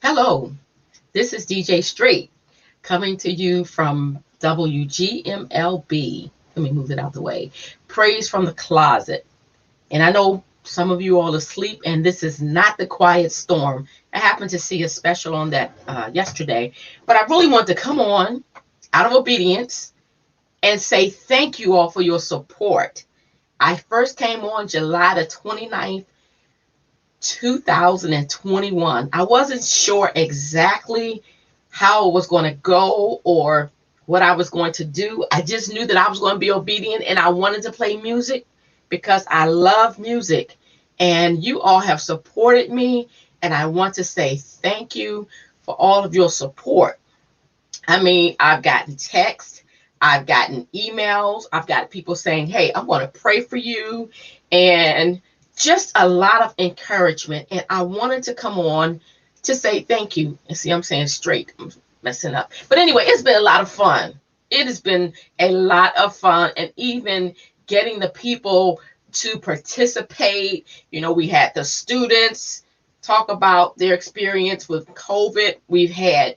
Hello, this is DJ Straight coming to you from WGMLB. Let me move it out the way. Praise from the closet. And I know some of you all asleep, and this is not the quiet storm. I happened to see a special on that yesterday, but I really want to come on out of obedience and say thank you all for your support. I first came on July the 29th, 2021. I wasn't sure exactly how it was going to go or what I was going to do. I just knew that I was going to be obedient and I wanted to play music because I love music. And you all have supported me. And I want to say thank you for all of your support. I mean, I've gotten texts, I've gotten emails, I've got people saying, hey, I'm going to pray for you. And just a lot of encouragement. And I wanted to come on to say thank you. And see, I'm saying straight, I'm messing up. But anyway, it's been a lot of fun. It has been a lot of fun. And even getting the people to participate. You know, we had the students talk about their experience with COVID. We've had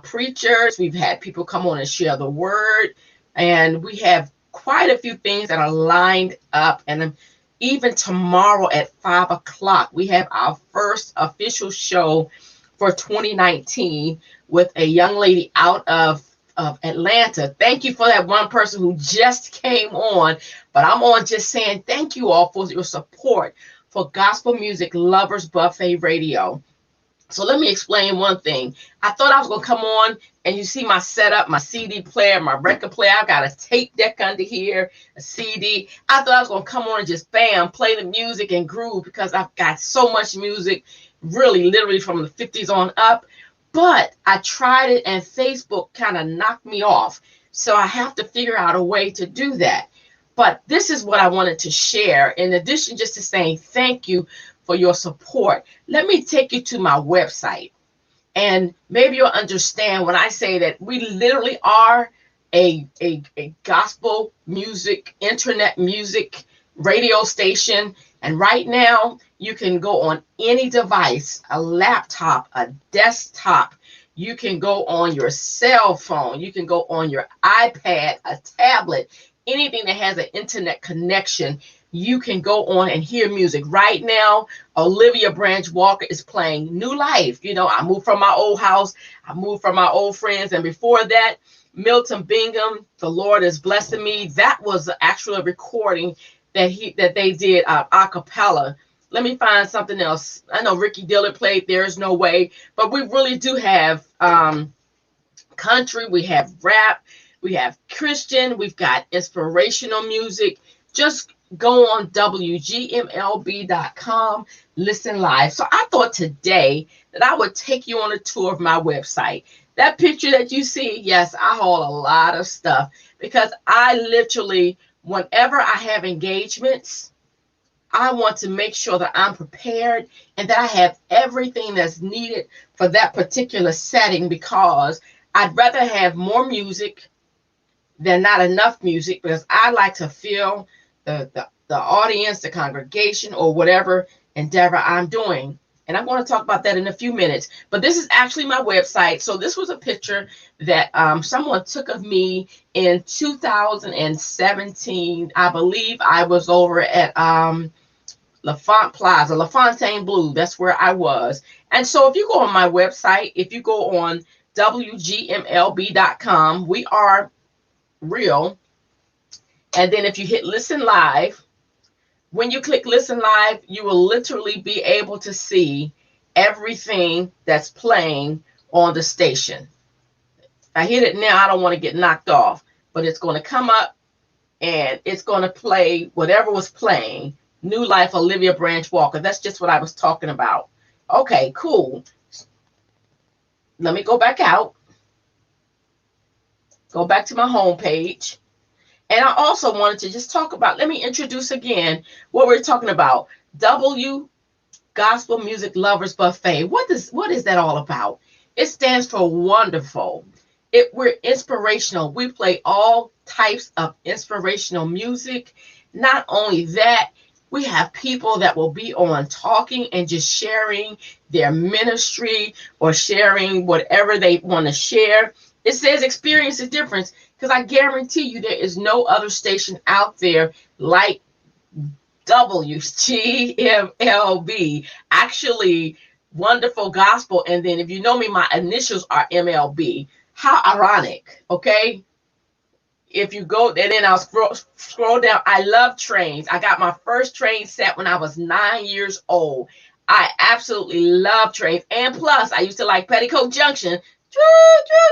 preachers. We've had people come on and share the word. And we have quite a few things that are lined up. And even tomorrow at 5 o'clock, we have our first official show for 2019 with a young lady out of Atlanta. Thank you for that one person who just came on. But I'm on just saying thank you all for your support for Gospel Music Lovers Buffet Radio. So let me explain one thing. I thought I was going to come on and you see my setup, my CD player, my record player. I've got a tape deck under here, a CD. I thought I was going to come on and just bam, play the music and groove because I've got so much music, really literally from the 50s on up. But I tried it and Facebook kind of knocked me off. So I have to figure out a way to do that. But this is what I wanted to share. In addition, just to saying thank you for your support, let me take you to my website. And maybe you'll understand when I say that we literally are a gospel music, internet music radio station. And right now, you can go on any device, a laptop, a desktop. You can go on your cell phone. You can go on your iPad, a tablet, anything that has an internet connection. You can go on and hear music. Right now, Olivia Branch Walker is playing New Life. You know, I moved from my old house. I moved from my old friends. And before that, Milton Bingham, The Lord is Blessing Me. That was the actual recording that they did a cappella. Let me find something else. I know Ricky Dillard played There's No Way. But we really do have country. We have rap. We have Christian. We've got inspirational music. Just go on WGMLB.com, listen live. So I thought today that I would take you on a tour of my website. That picture that you see, yes, I haul a lot of stuff because I literally, whenever I have engagements, I want to make sure that I'm prepared and that I have everything that's needed for that particular setting because I'd rather have more music than not enough music because I like to feel the audience, the congregation, or whatever endeavor I'm doing. And I'm going to talk about that in a few minutes. But this is actually my website. So this was a picture that someone took of me in 2017. I believe I was over at LaFont Plaza, LaFontaine Blue. That's where I was. And so if you go on my website, if you go on WGMLB.com, we are real. And then if you hit listen live, when you click listen live, you will literally be able to see everything that's playing on the station. If I hit it now, I don't want to get knocked off, but it's going to come up and it's going to play whatever was playing. New Life, Olivia Branch Walker. That's just what I was talking about. Okay, cool. Let me go back out. Go back to my home page. And I also wanted to just talk about, let me introduce again what we're talking about. Gospel Music Lovers Buffet. What is that all about? It stands for wonderful. We're inspirational. We play all types of inspirational music. Not only that, We have people that will be on talking and just sharing their ministry or sharing whatever they want to share. It says experience the difference, because I guarantee you there is no other station out there like WGMLB. Actually, wonderful gospel. And then if you know me, my initials are MLB. How ironic, okay? If you go, and then I'll scroll down. I love trains. I got my first train set when I was 9 years old. I absolutely love trains. And plus, I used to like Petticoat Junction.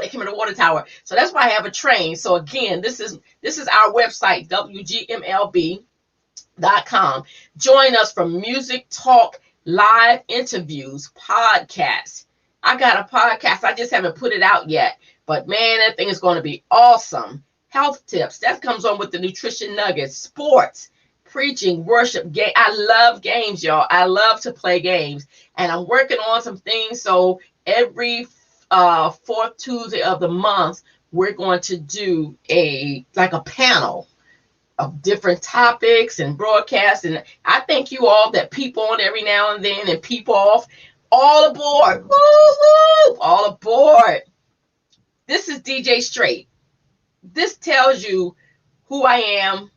They came in the water tower. So that's why I have a train. So again, this is our website, WGMLB.com. Join us for music, talk, live interviews, podcasts. I got a podcast. I just haven't put it out yet. But man, that thing is going to be awesome. Health tips, that comes on with the nutrition nuggets, sports, preaching, worship, game. I love games, y'all. I love to play games, and I'm working on some things. So every fourth Tuesday of the month, we're going to do a panel of different topics and broadcasts. And I thank you all that peep on every now and then and peep off. All aboard. Woo-hoo! All aboard. This is DJ Straight. This tells you who I am,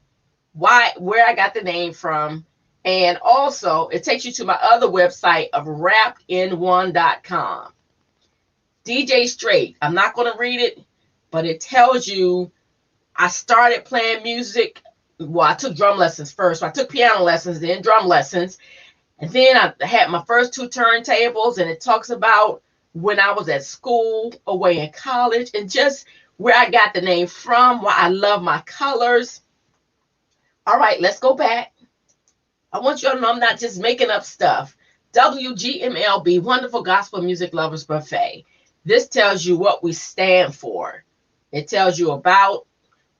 where I got the name from, and also it takes you to my other website of wrappedin1.com. DJ Straight. I'm not going to read it, but it tells you I started playing music. Well, I took drum lessons first. So I took piano lessons, then drum lessons, and then I had my first 2 turntables, and it talks about when I was at school, away in college, and just where I got the name from, why I love my colors. All right, let's go back. I want you to know I'm not just making up stuff. WGMLB, Wonderful Gospel Music Lovers Buffet. This tells you what we stand for. It tells you about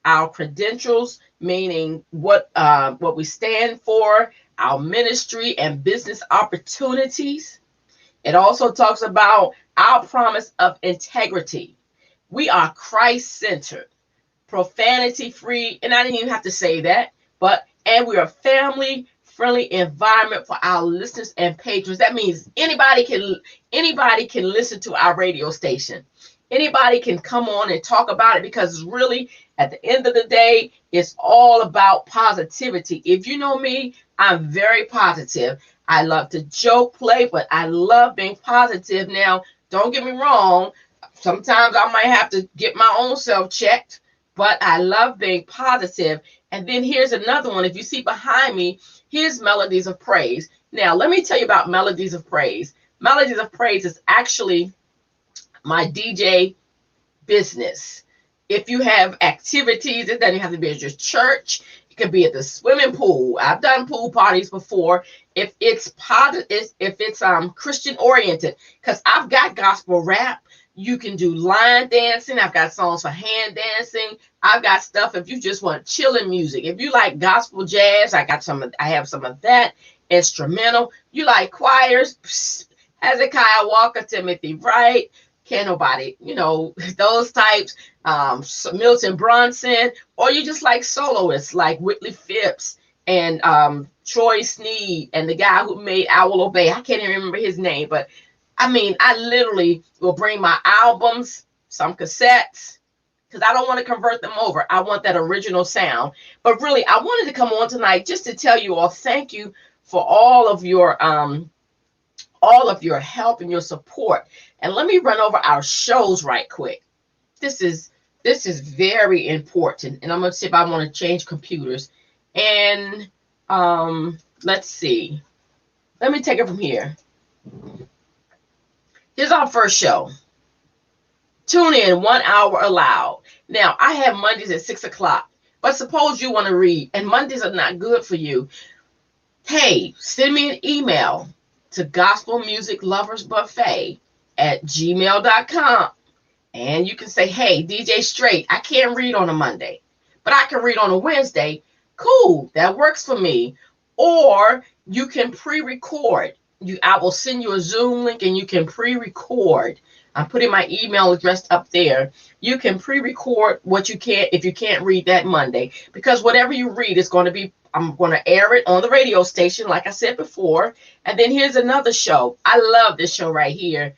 our credentials, meaning what we stand for, our ministry and business opportunities. It also talks about our promise of integrity. We are Christ-centered, profanity-free, and I didn't even have to say that, and we are a family-friendly environment for our listeners and patrons. That means anybody can listen to our radio station. Anybody can come on and talk about it, because really, at the end of the day, it's all about positivity. If you know me, I'm very positive. I love to joke, play, but I love being positive. Now, don't get me wrong. Sometimes I might have to get my own self checked, but I love being positive. And then here's another one. If you see behind me, here's Melodies of Praise. Now, let me tell you about Melodies of Praise. Melodies of Praise is actually my DJ business. If you have activities, it doesn't have to be at your church. It could be at the swimming pool. I've done pool parties before. If it's positive, if it's Christian oriented, because I've got gospel rap. You can do line dancing. I've got songs for hand dancing. I've got stuff if you just want chilling music. If you like gospel jazz, I have some of that. Instrumental. You like choirs, Hezekiah Walker, Timothy Wright, can't nobody, those types, Milton Brunson, or you just like soloists like Whitley Phipps and Troy Sneed and the guy who made I Will Obey. I can't even remember his name, but I mean, I literally will bring my albums, some cassettes, because I don't want to convert them over. I want that original sound. But really, I wanted to come on tonight just to tell you all thank you for all of your help and your support. And let me run over our shows right quick. This is very important. And I'm going to see if I want to change computers. And let's see. Let me take it from here. Here's our first show. Tune in 1 hour allowed. Now, I have Mondays at 6 o'clock. But suppose you want to read, and Mondays are not good for you. Hey, send me an email to gospelmusicloversbuffet@gmail.com. And you can say, hey, DJ Straight, I can't read on a Monday, but I can read on a Wednesday. Cool, that works for me. Or you can pre-record. I will send you a Zoom link and you can pre-record I'm putting my email address up there. You can pre-record what you can if you can't read that Monday, because whatever you read is going to be, I'm going to air it on the radio station, like I said before. And then here's another show. I love this show right here.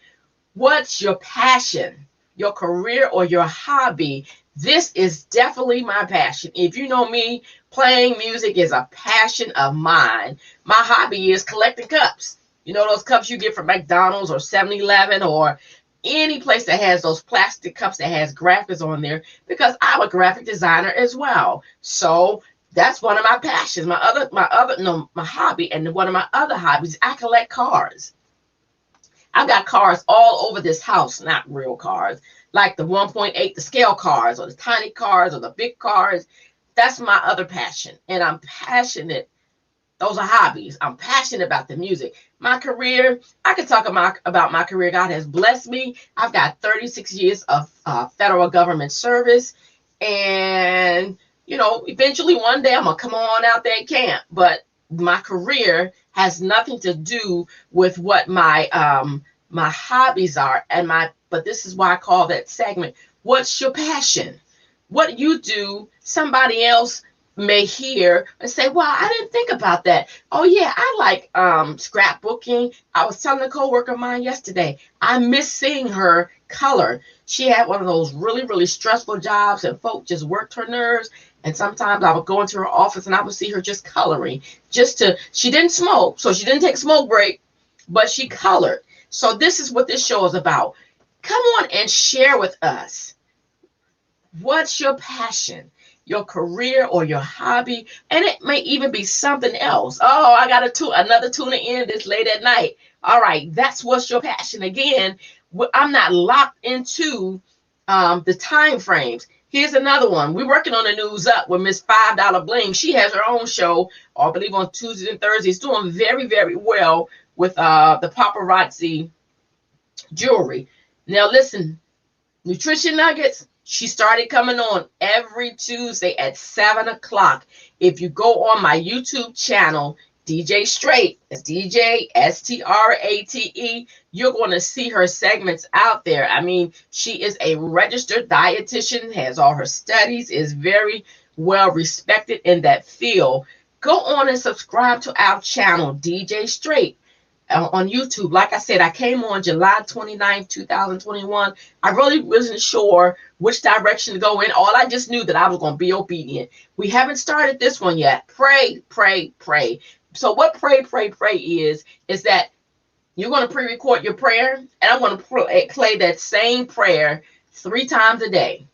What's your passion, your career, or your hobby? This is definitely my passion. If you know me, playing music is a passion of mine. My hobby is collecting cups. You know those cups you get from McDonald's or 7-Eleven or any place that has those plastic cups that has graphics on there, because I'm a graphic designer as well. So that's one of my passions. My hobby, and one of my other hobbies, I collect cars. I've got cars all over this house, not real cars, like the 1.8, the scale cars, or the tiny cars, or the big cars. That's my other passion. And I'm passionate. Those are hobbies. I'm passionate about the music. My career, I can talk about my career. God has blessed me. I've got 36 years of federal government service. And, eventually one day I'm going to come on out there and camp. But my career has nothing to do with what my hobbies are. But this is why I call that segment, what's your passion? What you do, somebody else may hear and say, wow, I didn't think about that. Oh yeah, I like scrapbooking. I was telling a coworker of mine yesterday, I miss seeing her color. She had one of those really, really stressful jobs, and folk just worked her nerves. And sometimes I would go into her office and I would see her just coloring. She didn't smoke, so she didn't take a smoke break, but she colored. So this is what this show is about. Come on and share with us. What's your passion, your career, or your hobby? And it may even be something else. Oh, I got another tuna in this late at night. All right, that's what's your passion. Again, I'm not locked into the time frames. Here's another one. We're working on the News Up with Miss $5 Bling. She has her own show, I believe on Tuesdays and Thursdays, doing very, very well with the paparazzi jewelry. Now listen, Nutrition Nuggets, she started coming on every Tuesday at 7 o'clock. If you go on my YouTube channel, DJ Straight, that's DJ STRATE, you're going to see her segments out there. I mean, she is a registered dietitian, has all her studies, is very well respected in that field. Go on and subscribe to our channel, DJ Straight, on YouTube. Like I said, I came on July 29, 2021. I really wasn't sure which direction to go in. All I just knew that I was going to be obedient. We haven't started this one yet. Pray, pray, pray. So what pray, pray, pray is that you're going to pre-record your prayer, and I'm going to play that same prayer 3 times a day.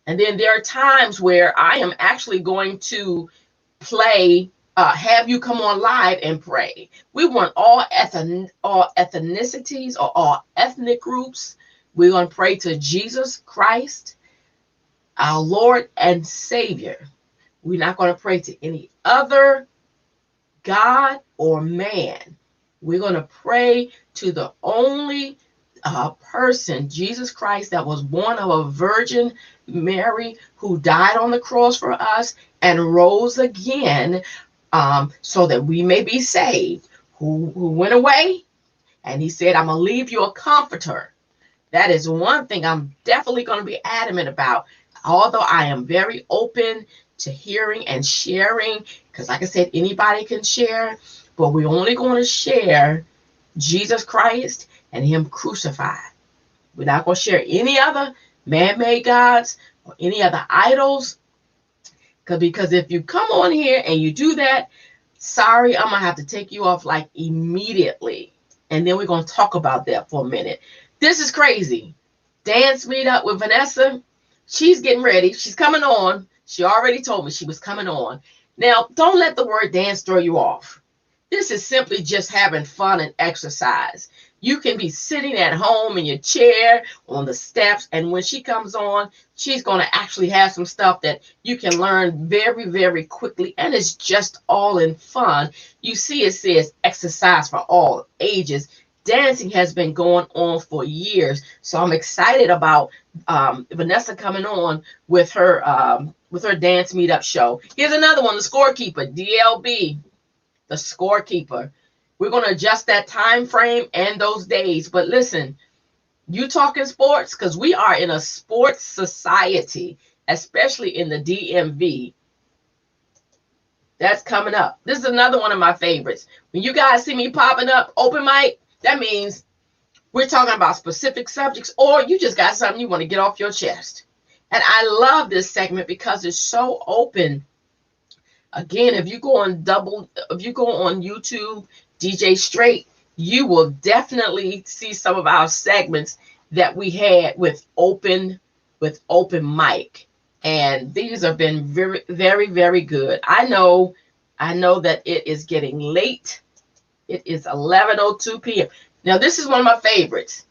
And then there are times where I am actually going to play, have you come on live and pray. We want all ethnicities or all ethnic groups. We're going to pray to Jesus Christ, our Lord and Savior. We're not going to pray to any other God or man. We're going to pray to the only person, Jesus Christ, that was born of a Virgin Mary, who died on the cross for us and rose again, so that we may be saved, who went away, and he said, I'm going to leave you a comforter. That is one thing I'm definitely going to be adamant about, although I am very open to hearing and sharing, because like I said, anybody can share, but we're only going to share Jesus Christ and him crucified. We're not going to share any other man-made gods or any other idols, because if you come on here and you do that, sorry, I'm going to have to take you off like immediately. And then we're going to talk about that for a minute. This is crazy. Dance Meet Up with Vanessa. She's getting ready. She's coming on. She already told me she was coming on. Now, don't let the word dance throw you off. This is simply just having fun and exercise. You can be sitting at home in your chair, on the steps, and when she comes on, she's going to actually have some stuff that you can learn very, very quickly, and it's just all in fun. You see, it says exercise for all ages. Dancing has been going on for years, so I'm excited about Vanessa coming on with her Dance Meetup show. Here's another one, the Scorekeeper, DLB, the Scorekeeper. We're going to adjust that time frame and those days. But listen, You talking sports? Because we are in a sports society, especially in the DMV. That's coming up. This is another one of my favorites. When you guys see me popping up open mic, that means we're talking about specific subjects, or you just got something you want to get off your chest. And I love this segment because it's so open. Again, if you go on YouTube, DJ Straight, you will definitely see some of our segments that we had with open mic. And these have been very, very, very good. I know that it is getting late. It is 11:02 p.m. Now, this is one of my favorites.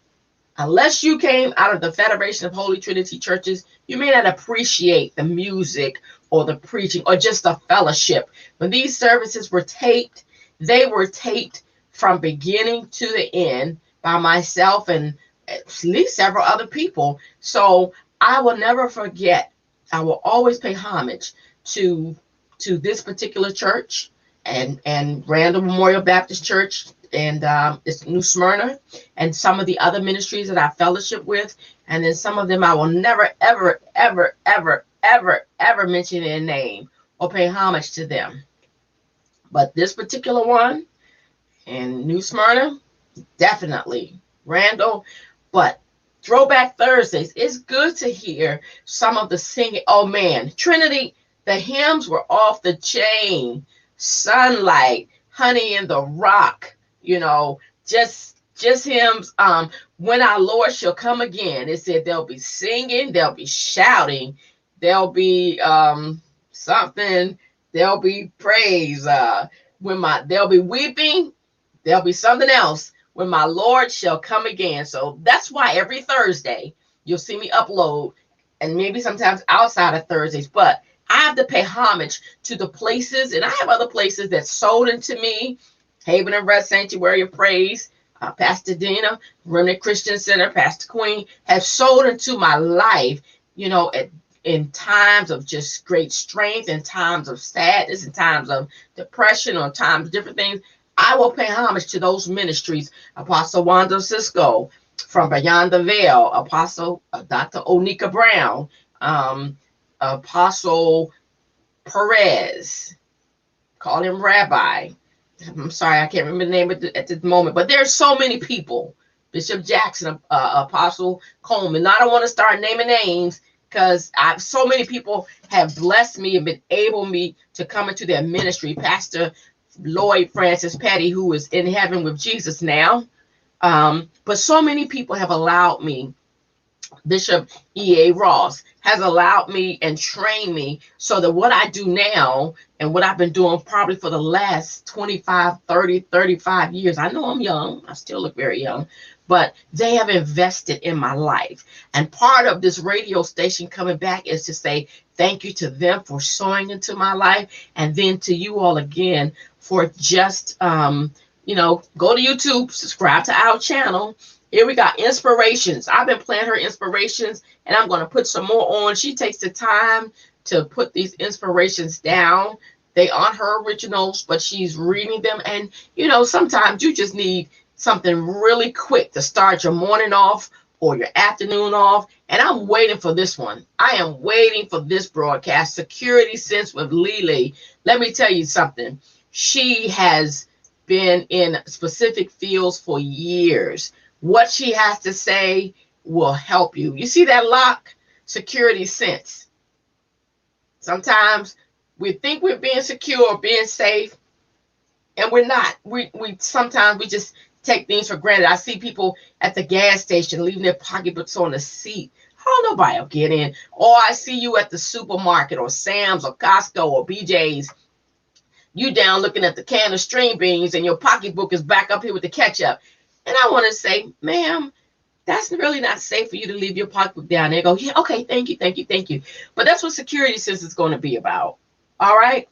Unless you came out of the Federation of Holy Trinity Churches, you may not appreciate the music or the preaching or just the fellowship. When these services were taped, they were taped from beginning to the end by myself and at least several other people. So I will never forget. I will always pay homage to this particular church and Randall Memorial Baptist Church, and it's New Smyrna, and some of the other ministries that I fellowship with, and then some of them I will never, ever, ever, ever, ever, ever mention their name or pay homage to them. But this particular one in New Smyrna, definitely Randall. But Throwback Thursdays, it's good to hear some of the singing. Oh man, Trinity, the hymns were off the chain. Sunlight, Honey in the Rock, just hymns. When our Lord shall come again, it said they'll be singing, they'll be shouting, there'll be something, there'll be praise. There'll be weeping, there'll be something else when my Lord shall come again. So that's why every Thursday you'll see me upload, and maybe sometimes outside of Thursdays, but I have to pay homage to the places, and I have other places that sold into me. Haven and Rest Sanctuary of Praise, Pastor Dina, Remnant Christian Center, Pastor Queen, have sold into my life, in times of just great strength, in times of sadness, in times of depression, or times of different things. I will pay homage to those ministries. Apostle Wanda Cisco from Beyond the Veil, Apostle Dr. Onika Brown, Apostle Perez, call him Rabbi. I'm sorry, I can't remember the name at the moment, but there's so many people. Bishop Jackson, Apostle Coleman. I don't want to start naming names because so many people have blessed me and been able me to come into their ministry. Pastor Lloyd Francis Petty, who is in heaven with Jesus now. But so many people have allowed me. Bishop E.A. Ross has allowed me and trained me so that what I do now and what I've been doing probably for the last 25, 30, 35 years, I know I'm young, I still look very young, but they have invested in my life. And part of this radio station coming back is to say thank you to them for sowing into my life, and then to you all again for just, go to YouTube, subscribe to our channel. Here we got inspirations. I've been playing her inspirations, and I'm going to put some more on. She takes the time to put these inspirations down. They aren't her originals, but she's reading them. And, sometimes you just need something really quick to start your morning off or your afternoon off. And I'm waiting for this one. I am waiting for this broadcast, Security Sense with Lily. Let me tell you something. She has been in specific fields for years. What she has to say will help you. You see that lock? Security Sense. Sometimes we think we're being secure, being safe, and we're not. We sometimes we just take things for granted. I see people at the gas station leaving their pocketbooks on the seat. Oh, nobody will get in. Or I see you at the supermarket or Sam's or Costco or BJ's. You down looking at the can of string beans and your pocketbook is back up here with the ketchup. And I want to say, ma'am, that's really not safe for you to leave your pocketbook down there. Go, yeah, okay, thank you, thank you, thank you. But that's what Security Sense is going to be about. All right.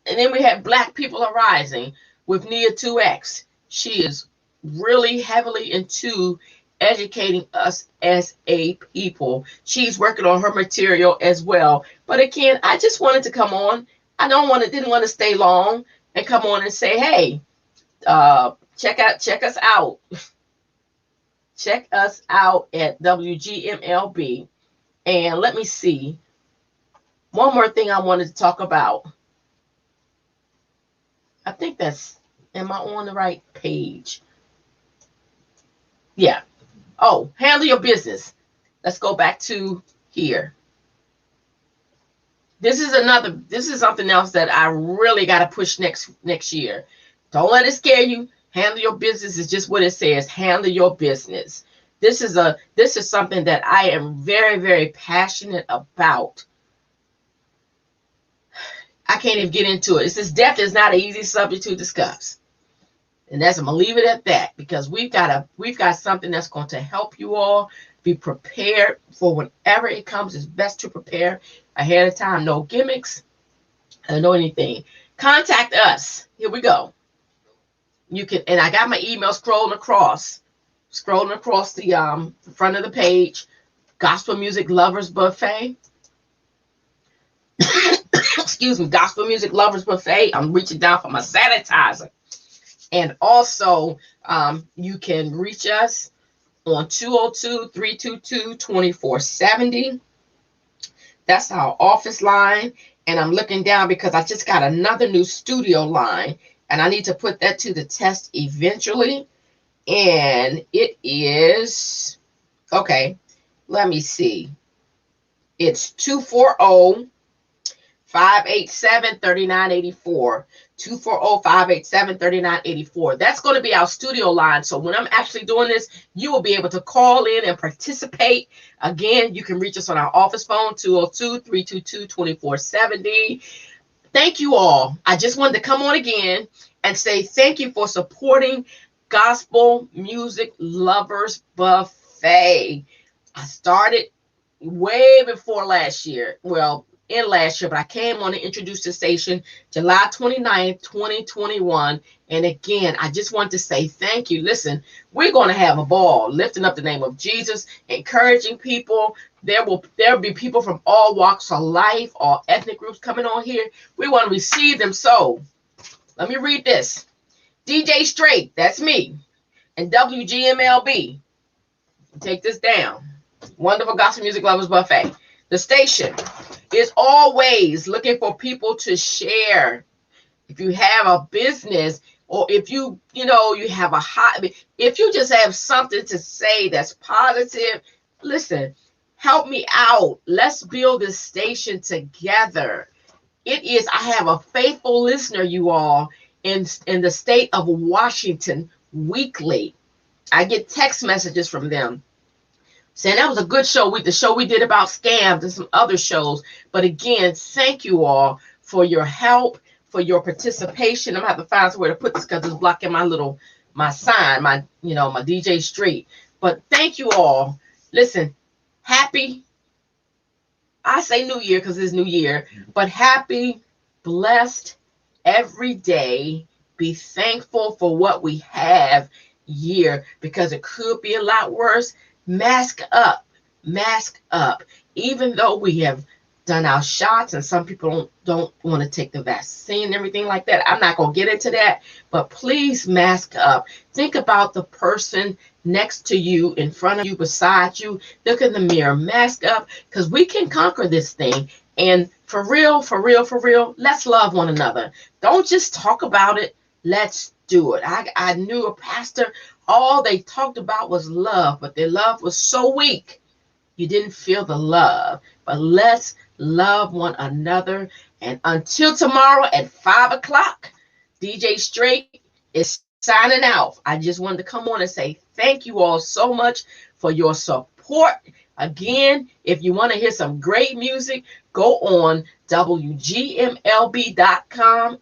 And then we have Black People Arising with Nia 2X. She is really heavily into educating us as a people. She's working on her material as well. But again, I just wanted to come on. I didn't want to stay long and come on and say, hey, check us out. Check us out at WGMLB. And let me see. One more thing I wanted to talk about. I think that's, am I on the right page? Yeah. Oh, handle your business. Let's go back to here. This is something else that I really got to push next year. Don't let it scare you. Handle your business is just what it says. Handle your business. This is something that I am very, very passionate about. I can't even get into it. It says death is not an easy subject to discuss. And I'm gonna leave it at that, because we've got something that's going to help you all be prepared for whenever it comes. It's best to prepare ahead of time. No gimmicks, no anything. Contact us. Here we go. You can, and I got my email scrolling across the front of the page. Gospel Music Lovers Buffet. Excuse me, Gospel Music Lovers Buffet. I'm reaching down for my sanitizer. And also, you can reach us on 202-322-2470. That's our office line. And I'm looking down because I just got another new studio line, and I need to put that to the test eventually. And it is, okay, let me see. It's 240-587-3984. 240-587-3984. That's going to be our studio line. So when I'm actually doing this, you will be able to call in and participate. Again, you can reach us on our office phone, 202-322-2470. Thank you all. I just wanted to come on again and say thank you for supporting Gospel Music Lovers Buffet. I started way before last year. Well, in last year, but I came on to introduce the station July 29th, 2021. And again, I just want to say thank you. Listen, we're going to have a ball lifting up the name of Jesus, encouraging people. There'll be people from all walks of life, all ethnic groups coming on here. We want to receive them. So let me read this. DJ STRATE, that's me, and WGMLB. Take this down. Wonderful Gospel Music Lovers Buffet. The station is always looking for people to share. If you have a business, or if you have a hobby, if you just have something to say that's positive, listen, help me out. Let's build this station together. I have a faithful listener, you all, in the state of Washington weekly. I get text messages from them saying that was a good show. The show we did about scams and some other shows. But again, thank you all for your help, for your participation. I'm gonna have to find somewhere to put this because it's blocking my sign, my DJ STRATE. But thank you all. Listen, I say New Year because it's New Year, but happy, blessed every day. Be thankful for what we have year, because it could be a lot worse. Mask up. Even though we have done our shots and some people don't want to take the vaccine and everything like that, I'm not going to get into that, but please mask up. Think about the person next to you, in front of you, beside you. Look in the mirror, mask up, because we can conquer this thing. And for real, let's love one another. Don't just talk about it. Let's do it. I knew a pastor, all they talked about was love, but their love was so weak. You didn't feel the love. But let's love one another. And until tomorrow at 5 o'clock, DJ STRATE is signing out. I just wanted to come on and say thank you all so much for your support. Again, if you want to hear some great music, go on WGMLB.com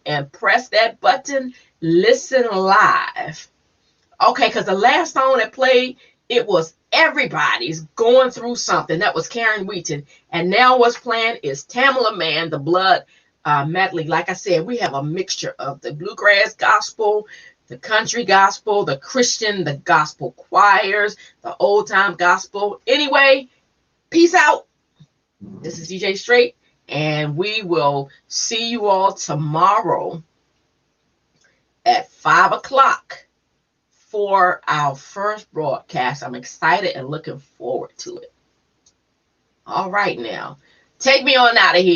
and press that button. Listen live. Okay, because the last song that played, it was Everybody's Going Through Something. That was Karen Wheaton. And now what's playing is Tamala Man, the Blood medley. Like I said, we have a mixture of the bluegrass gospel, the country gospel, the Christian, the gospel choirs, the old time gospel. Anyway, peace out. This is DJ STRATE, and we will see you all tomorrow at 5 o'clock for our first broadcast. I'm excited and looking forward to it. All right, now, take me on out of here.